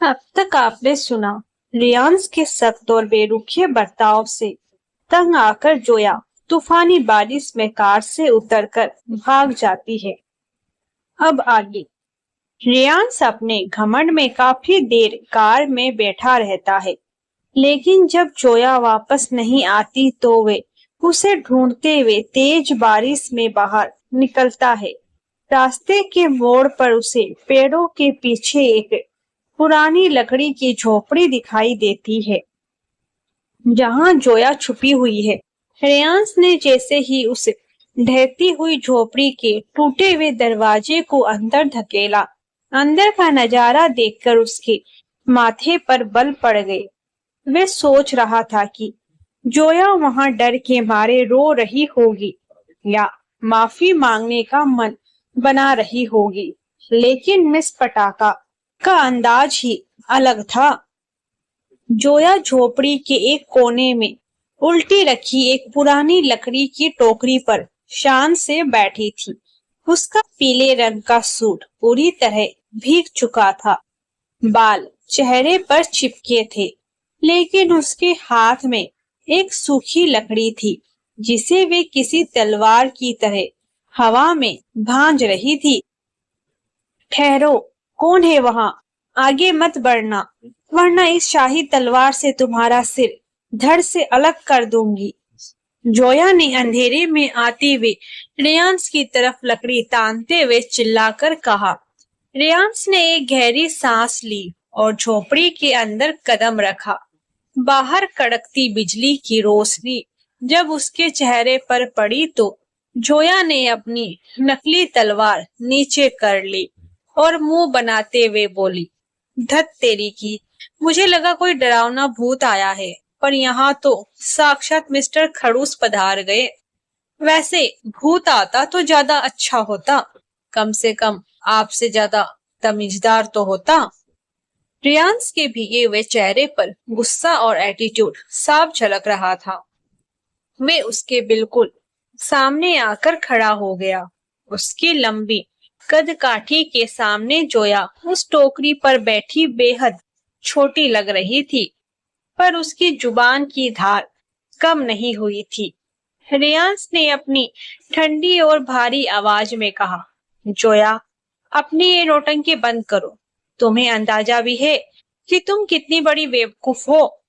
अब तक आपने सुना रियांस के सख्त और बेरुखी बर्ताव से तंग आकर जोया तूफानी बारिश में कार से उतरकर भाग जाती है। अब आगे रियांस अपने घमंड में काफी देर कार में बैठा रहता है, लेकिन जब जोया वापस नहीं आती तो वे उसे ढूंढते हुए तेज बारिश में बाहर निकलता है। रास्ते के मोड़ पर उसे पेड़ों के पीछे एक पुरानी लकड़ी की झोपड़ी दिखाई देती है, जहां जोया छुपी हुई है। रेयांस ने जैसे ही उस ढहती हुई झोपड़ी के टूटे हुए दरवाजे को अंदर धकेला, अंदर का नजारा देखकर उसके माथे पर बल पड़ गए। वे सोच रहा था कि जोया वहां डर के मारे रो रही होगी या माफी मांगने का मन बना रही होगी, लेकिन मिस पटाखा का अंदाज ही अलग था। जोया झोपड़ी के एक कोने में उल्टी रखी एक पुरानी लकड़ी की टोकरी पर शान से बैठी थी। उसका पीले रंग का सूट पूरी तरह भीग चुका था, बाल चेहरे पर चिपके थे, लेकिन उसके हाथ में एक सूखी लकड़ी थी, जिसे वे किसी तलवार की तरह हवा में भांज रही थी। ठहरो, कौन है वहां? आगे मत बढ़ना, वरना इस शाही तलवार से तुम्हारा सिर धड़ से अलग कर दूंगी। जोया ने अंधेरे में आते हुए रेयांस की तरफ लकड़ी तानते हुए चिल्लाकर कहा। रेयांस ने एक गहरी सांस ली और झोपड़ी के अंदर कदम रखा। बाहर कड़कती बिजली की रोशनी जब उसके चेहरे पर पड़ी तो जोया ने अपनी नकली तलवार नीचे कर ली और मुंह बनाते हुए बोली, धत तेरी की, मुझे लगा कोई डरावना भूत आया है, पर यहाँ तो साक्षात मिस्टर खड़ूस पधार गए। वैसे भूत आता तो ज्यादा अच्छा होता, कम से कम आपसे ज्यादा तमीजदार तो होता। रियांस के भीगे हुए चेहरे पर गुस्सा और एटीट्यूड साफ झलक रहा था। वे उसके बिल्कुल सामने आकर खड़ा हो गया। उसकी लंबी कदकाठी के सामने जोया उस टोकरी पर बैठी बेहद छोटी लग रही थी, पर उसकी जुबान की धार कम नहीं हुई थी। रियांस ने अपनी ठंडी और भारी आवाज में कहा, जोया, अपनी ये नौटंकी बंद करो। तुम्हें अंदाजा भी है कि तुम कितनी बड़ी बेवकूफ हो?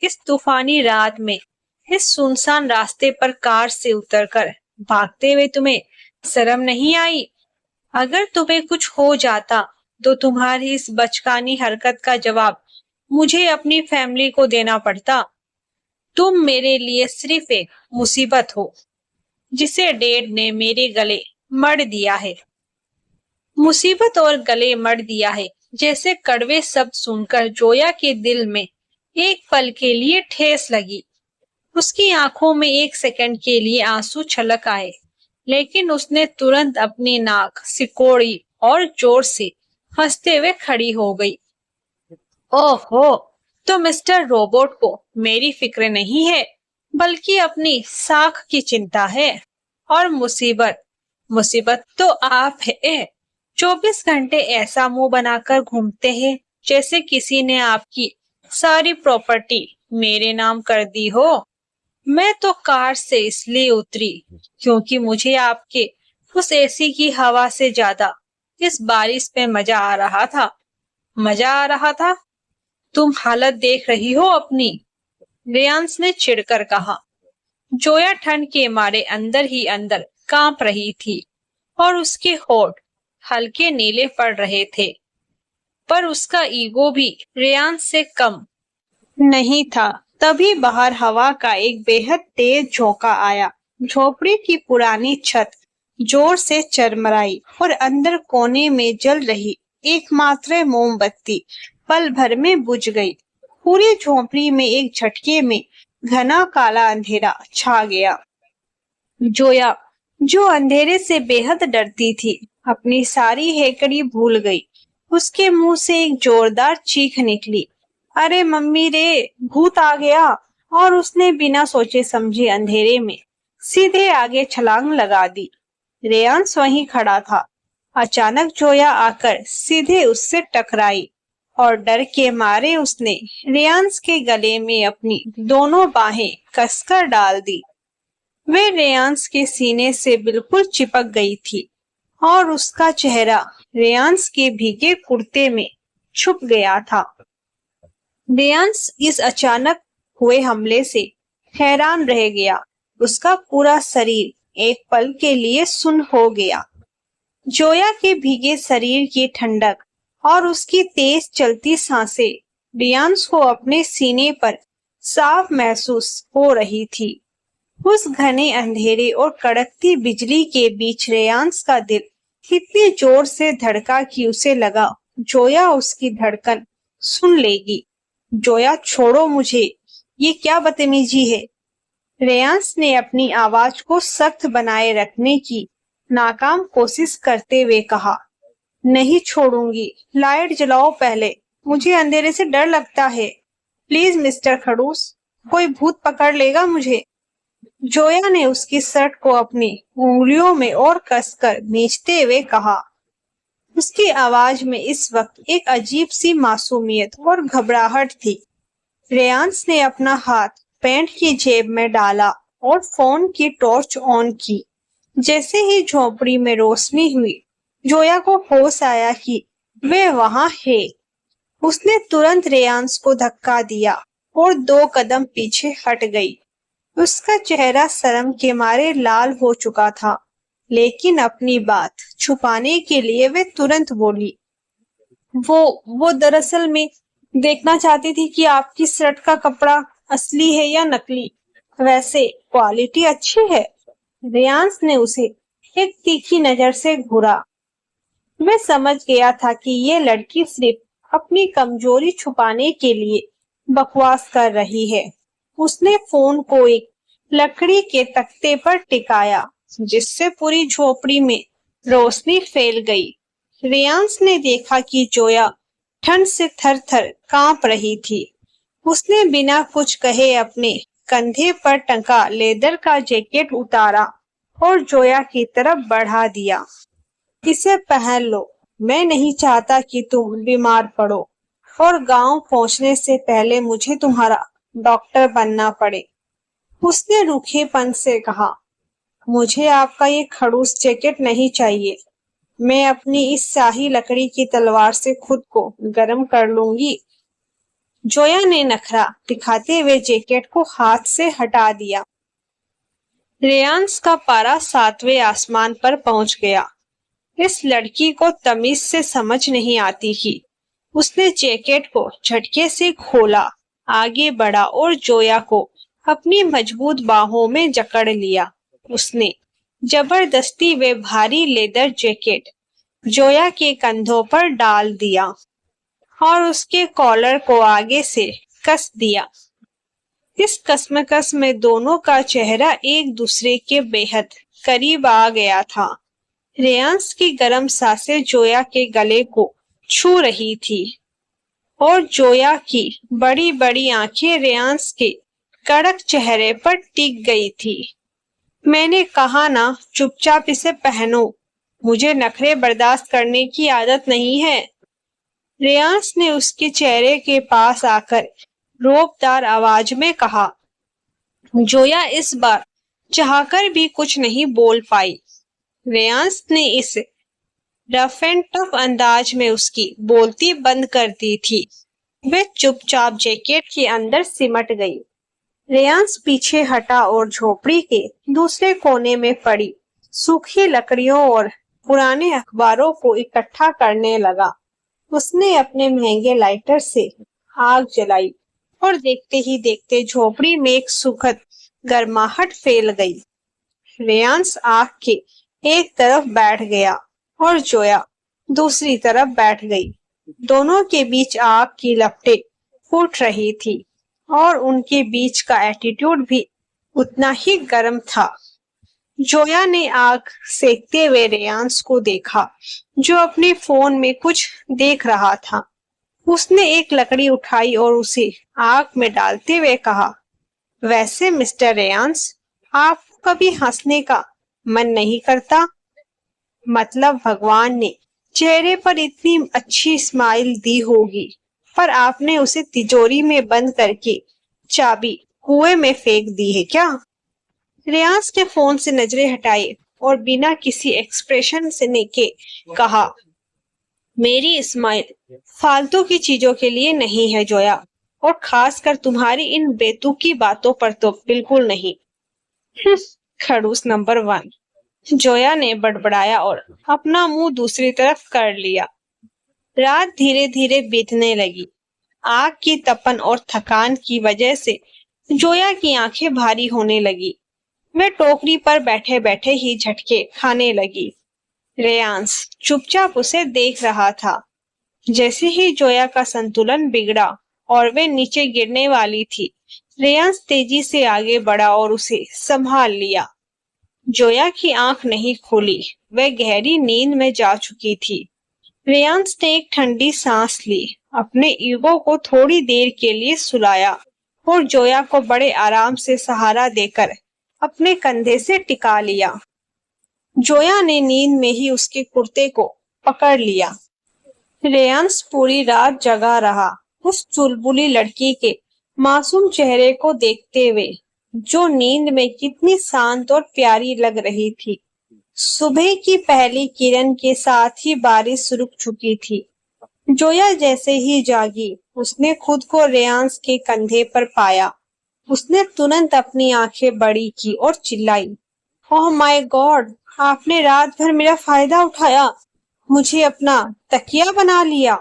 इस तूफानी रात में इस सुनसान रास्ते पर कार से उतरकर भागते हुए तुम्हें शर्म नहीं आई? अगर तुम्हें कुछ हो जाता तो तुम्हारी इस बचकानी हरकत का जवाब मुझे अपनी फैमिली को देना पड़ता। तुम मेरे लिए सिर्फ एक मुसीबत हो, जिसे डैड ने मेरे गले मढ़ दिया है। मुसीबत और गले मढ़ दिया है जैसे कड़वे शब्द सुनकर जोया के दिल में एक पल के लिए ठेस लगी। उसकी आंखों में एक सेकंड के लिए आंसू छलक आए, लेकिन उसने तुरंत अपनी नाक सिकोड़ी और जोर से हंसते हुए खड़ी हो गई। ओहो, तो मिस्टर रोबोट को मेरी फिक्र नहीं है, बल्कि अपनी साख की चिंता है। और मुसीबत मुसीबत तो आप है। 24 घंटे ऐसा मुंह बनाकर घूमते हैं जैसे किसी ने आपकी सारी प्रॉपर्टी मेरे नाम कर दी हो। मैं तो कार से इसलिए उतरी क्योंकि मुझे आपके उस एसी की हवा से ज्यादा इस बारिश में मजा आ रहा था। मजा आ रहा था? तुम हालत देख रही हो अपनी, रेयांस ने चिढ़कर कहा। जोया ठंड के मारे अंदर ही अंदर कांप रही थी और उसके होठ हल्के नीले पड़ रहे थे, पर उसका ईगो भी रेयांस से कम नहीं था। तभी बाहर हवा का एक बेहद तेज झोंका आया। झोपड़ी की पुरानी छत जोर से चरमराई और अंदर कोने में जल रही एकमात्र मोमबत्ती पल भर में बुझ गई। पूरी झोपड़ी में एक झटके में घना काला अंधेरा छा गया। जोया, जो अंधेरे से बेहद डरती थी, अपनी सारी हैकड़ी भूल गई। उसके मुंह से एक जोरदार चीख निकली, अरे मम्मी रे, भूत आ गया! और उसने बिना सोचे समझे अंधेरे में सीधे आगे छलांग लगा दी। रेयांस वहीं खड़ा था। अचानक जोया आकर सीधे उससे टकराई और डर के मारे उसने रेयांश के गले में अपनी दोनों बाहें कसकर डाल दी। वे रेयांश के सीने से बिल्कुल चिपक गई थी और उसका चेहरा रेयांश के भीगे कुर्ते में छुप गया था। रेयांश इस अचानक हुए हमले से हैरान रह गया। उसका पूरा शरीर एक पल के लिए सुन्न हो गया। जोया के भीगे शरीर की ठंडक और उसकी तेज चलती सांसें रेयांश को अपने सीने पर साफ महसूस हो रही थी। उस घने अंधेरे और कड़कती बिजली के बीच रेयांश का दिल इतनी जोर से धड़का कि उसे लगा जोया उसकी धड़कन सुन लेगी। जोया, छोड़ो मुझे, ये क्या बदतमीजी है। रेयांश ने अपनी आवाज को सख्त बनाए रखने की नाकाम कोशिश करते हुए कहा, नहीं छोड़ूंगी, लाइट जलाओ पहले, मुझे अंधेरे से डर लगता है। प्लीज मिस्टर खड़ूस, कोई भूत पकड़ लेगा मुझे। जोया ने उसकी शर्ट को अपनी उंगलियों में और कसकर खींचते हुए कहा। उसकी आवाज में इस वक्त एक अजीब सी मासूमियत और घबराहट थी। रेयांश ने अपना हाथ पैंट की जेब में डाला और फोन की टॉर्च ऑन की। जैसे ही झोपड़ी में रोशनी हुई, जोया को होश आया कि वे वहां है। उसने तुरंत रेयांश को धक्का दिया और 2 कदम पीछे हट गई। उसका चेहरा शर्म के मारे लाल हो चुका था, लेकिन अपनी बात छुपाने के लिए वे तुरंत बोली, वो दरअसल मैं देखना चाहती थी कि आपकी शर्ट का कपड़ा असली है या नकली। वैसे क्वालिटी अच्छी है। रेयांश ने उसे एक तीखी नजर से घूरा। मैं समझ गया था कि ये लड़की सिर्फ अपनी कमजोरी छुपाने के लिए बकवास कर रही है। उसने फोन को एक लकड़ी के तख्ते पर टिकाया, जिससे पूरी झोपड़ी में रोशनी फैल गई। रेयांश ने देखा कि जोया ठंड से थर-थर कांप रही थी। उसने बिना कुछ कहे अपने कंधे पर टंगा लेदर का जैकेट उतारा और जोया की तरफ बढ़ा दिया। इसे पहन लो, मैं नहीं चाहता कि तुम बीमार पड़ो और गांव पहुंचने से पहले मुझे तुम्हारा डॉक्टर बनना पड़े। उसने रूखेपन से कहा, मुझे आपका ये खड़ूस जैकेट नहीं चाहिए। मैं अपनी इस शाही लकड़ी की तलवार से खुद को गर्म कर लूंगी। जोया ने नखरा दिखाते हुए जैकेट को हाथ से हटा दिया। रेयांश का पारा 7वें आसमान पर पहुंच गया। इस लड़की को तमीज से समझ नहीं आती कि उसने जैकेट को झटके से खोला, आगे बढ़ा और जोया को अपनी मजबूत बाहों में जकड़ लिया। उसने जबरदस्ती वे भारी लेदर जैकेट जोया के कंधों पर डाल दिया और उसके कॉलर को आगे से कस दिया। इस कसमकस में दोनों का चेहरा एक दूसरे के बेहद करीब आ गया था। रेयांश की गर्म सांसें जोया के गले को छू रही थी और जोया की बड़ी बड़ी आंखें रेयांश के कड़क चेहरे पर टिक गई थी। मैंने कहा ना, चुपचाप इसे पहनो, मुझे नखरे बर्दाश्त करने की आदत नहीं है। रेयांश ने उसके चेहरे के पास आकर रोबदार आवाज में कहा। जोया इस बार चाहकर भी कुछ नहीं बोल पाई। रेयांश ने इस रफ एंड टफ अंदाज में उसकी बोलती बंद कर दी थी। वे चुपचाप जैकेट के अंदर सिमट गई। रेयांश पीछे हटा और झोपड़ी के दूसरे कोने में पड़ी सूखी लकड़ियों और पुराने अखबारों को इकट्ठा करने लगा। उसने अपने महंगे लाइटर से आग जलाई और देखते ही देखते झोपड़ी में एक सुखद गर्माहट फैल गई। रेयांश आग के एक तरफ बैठ गया और जोया दूसरी तरफ बैठ गई। दोनों के बीच आग की लपटें फूट रही थी और उनके बीच का एटीट्यूड भी उतना ही गर्म था। जोया ने आग सेकते हुए रेयांश को देखा, जो अपने फोन में कुछ देख रहा था। उसने एक लकड़ी उठाई और उसे आग में डालते हुए कहा, वैसे मिस्टर रेयांश, आपको कभी हंसने का मन नहीं करता? मतलब भगवान ने चेहरे पर इतनी अच्छी स्माइल दी होगी पर आपने उसे तिजोरी में बंद करके चाबी कुएं में फेंक दी है क्या? रियाज ने फोन से नजरें हटाई और बिना किसी एक्सप्रेशन से के कहा, मेरी स्माइल फालतू की चीजों के लिए नहीं है जोया, और खासकर तुम्हारी इन बेतुकी बातों पर तो बिल्कुल नहीं। खड़ूस नंबर 1, जोया ने बड़बड़ाया और अपना मुंह दूसरी तरफ कर लिया। रात धीरे धीरे बीतने लगी। आग की तपन और थकान की वजह से जोया की आंखें भारी होने लगी। मैं टोकरी पर बैठे बैठे ही झटके खाने लगी। रेयांस चुपचाप उसे देख रहा था। जैसे ही जोया का संतुलन बिगड़ा और वे नीचे गिरने वाली थी, रेयांस तेजी से आगे बढ़ा और उसे संभाल लिया। जोया की आंख नहीं खुली, वह गहरी नींद में जा चुकी थी। रेयांस ने एक ठंडी सांस ली, अपने ईगो को थोड़ी देर के लिए सुलाया और जोया को बड़े आराम से सहारा देकर अपने कंधे से टिका लिया। जोया ने नींद में ही उसके कुर्ते को पकड़ लिया। रेयांस पूरी रात जगा रहा, उस चुलबुली लड़की के मासूम चेहरे को देखते हुए, जो नींद में कितनी शांत और प्यारी लग रही थी। सुबह की पहली किरण के साथ ही बारिश रुक चुकी थी। जोया जैसे ही जागी, उसने खुद को रेयांस के कंधे पर पाया। उसने तुरंत अपनी आंखें बड़ी की और चिल्लाई, ओह माय गॉड, आपने रात भर मेरा फायदा उठाया, मुझे अपना तकिया बना लिया।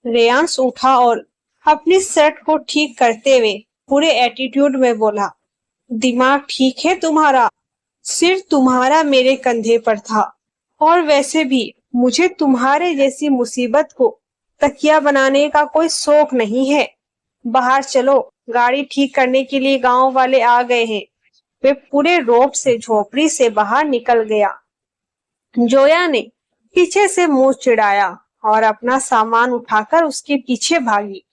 रेयांस उठा और अपनी शर्ट को ठीक करते हुए पूरे एटीट्यूड में बोला, दिमाग ठीक है तुम्हारा? सिर तुम्हारा मेरे कंधे पर था, और वैसे भी मुझे तुम्हारे जैसी मुसीबत को तकिया बनाने का कोई शौक नहीं है। बाहर चलो, गाड़ी ठीक करने के लिए गांव वाले आ गए हैं। वे पूरे रोब से झोपड़ी से बाहर निकल गया। जोया ने पीछे से मुंह चिढ़ाया और अपना सामान उठाकर उसके पीछे भागी।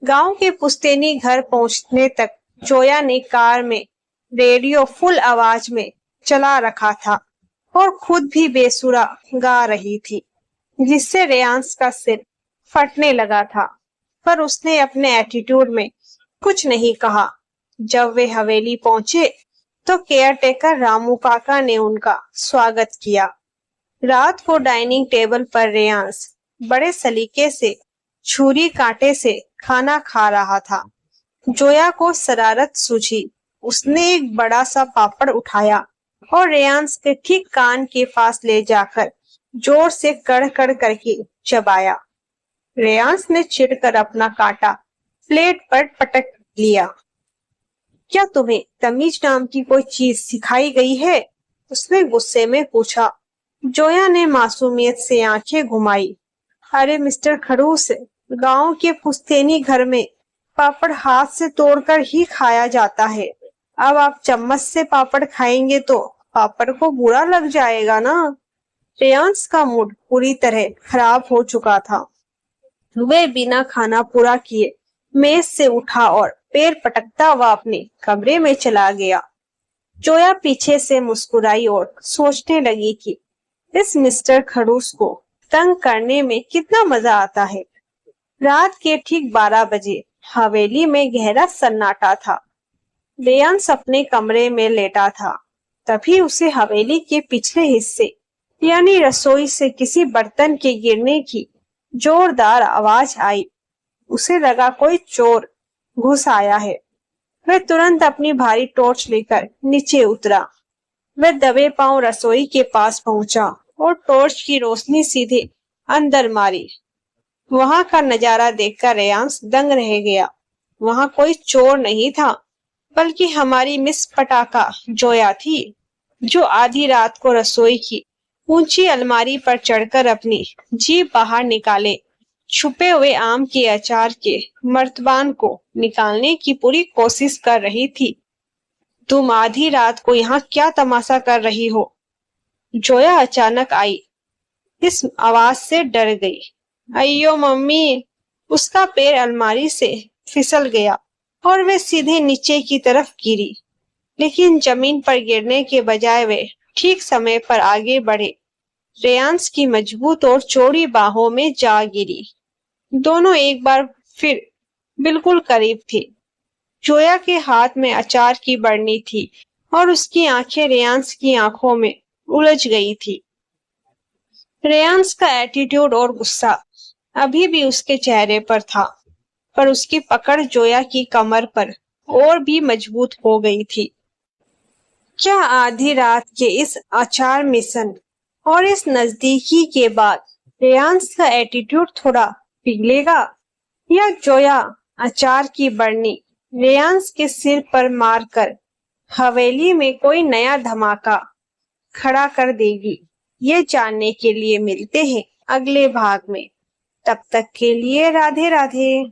गांव के पुश्तैनी घर पहुंचने तक जोया ने कार में रेडियो फुल आवाज में चला रखा था और खुद भी बेसुरा गा रही थी, जिससे रेयांस का सिर फटने लगा था, पर उसने अपने एटीट्यूड में कुछ नहीं कहा। जब वे हवेली पहुंचे तो केयरटेकर रामू काका ने उनका स्वागत किया। रात को डाइनिंग टेबल पर रेयांस बड़े सलीके से छुरी कांटे से खाना खा रहा था। जोया को शरारत सूझी। उसने एक बड़ा सा पापड़ उठाया और रेयांस के ठीक कान के पास ले जाकर जोर से कड़ कड़ करके चबाया। रेयांस ने चिढ़कर अपना कांटा प्लेट पर पटक लिया। क्या तुम्हें तमीज नाम की कोई चीज सिखाई गई है? उसने गुस्से में पूछा। जोया ने मासूमियत से आंखें घुमाई। अरे मिस्टर खड़ूस, गांव के पुश्तैनी घर में पापड़ हाथ से तोड़कर ही खाया जाता है। अब आप चम्मच से पापड़ खाएंगे तो पापड़ को बुरा लग जाएगा ना। रेयांस का मूड पूरी तरह खराब हो चुका था। वह बिना खाना पूरा किए मेज से उठा और पैर पटकता हुआ अपने कमरे में चला गया। जोया पीछे से मुस्कुराई और सोचने लगी कि इस मिस्टर खड़ूस को तंग करने में कितना मजा आता है। रात के ठीक 12 बजे हवेली में गहरा सन्नाटा था। रेयांस अपने कमरे में लेटा था। तभी उसे हवेली के पिछले हिस्से यानी रसोई से किसी बर्तन के गिरने की जोरदार आवाज आई। उसे लगा कोई चोर घुस आया है। वह तुरंत अपनी भारी टॉर्च लेकर नीचे उतरा। वह दबे पांव रसोई के पास पहुंचा और टॉर्च की रोशनी सीधे अंदर मारी। वहां का नजारा देखकर रेयांस दंग रह गया। वहां कोई चोर नहीं था, बल्कि हमारी मिस पटाखा जोया थी, जो आधी रात को रसोई की ऊंची अलमारी पर चढ़कर अपनी जीभ बाहर निकाले छुपे हुए आम के अचार के मर्तबान को निकालने की पूरी कोशिश कर रही थी। तुम आधी रात को यहाँ क्या तमाशा कर रही हो? जोया अचानक आई। इस आवाज से डर गई। अయ్यो मम्मी! उसका पैर अलमारी से फिसल गया और वे सीधे नीचे की तरफ गिरी, लेकिन जमीन पर गिरने के बजाय वे ठीक समय पर आगे बढ़े रेयांस की मजबूत और चौड़ी बाहों में जा गिरी। दोनों एक बार फिर बिल्कुल करीब थे। जोया के हाथ में अचार की बरनी थी और उसकी आंखें रेयांश की आंखों में उलझ गई थी। रेयांश का एटीट्यूड और गुस्सा अभी भी उसके चेहरे पर था, पर उसकी पकड़ जोया की कमर पर और भी मजबूत हो गई थी। क्या आधी रात के इस अचार मिशन और इस नजदीकी के बाद रेयांश का एटीट्यूड थोड़ा पिघलेगा, या जोया अचार की बरनी रेयांश के सिर पर मारकर हवेली में कोई नया धमाका खड़ा कर देगी? ये जानने के लिए मिलते हैं अगले भाग में। तब तक के लिए राधे राधे।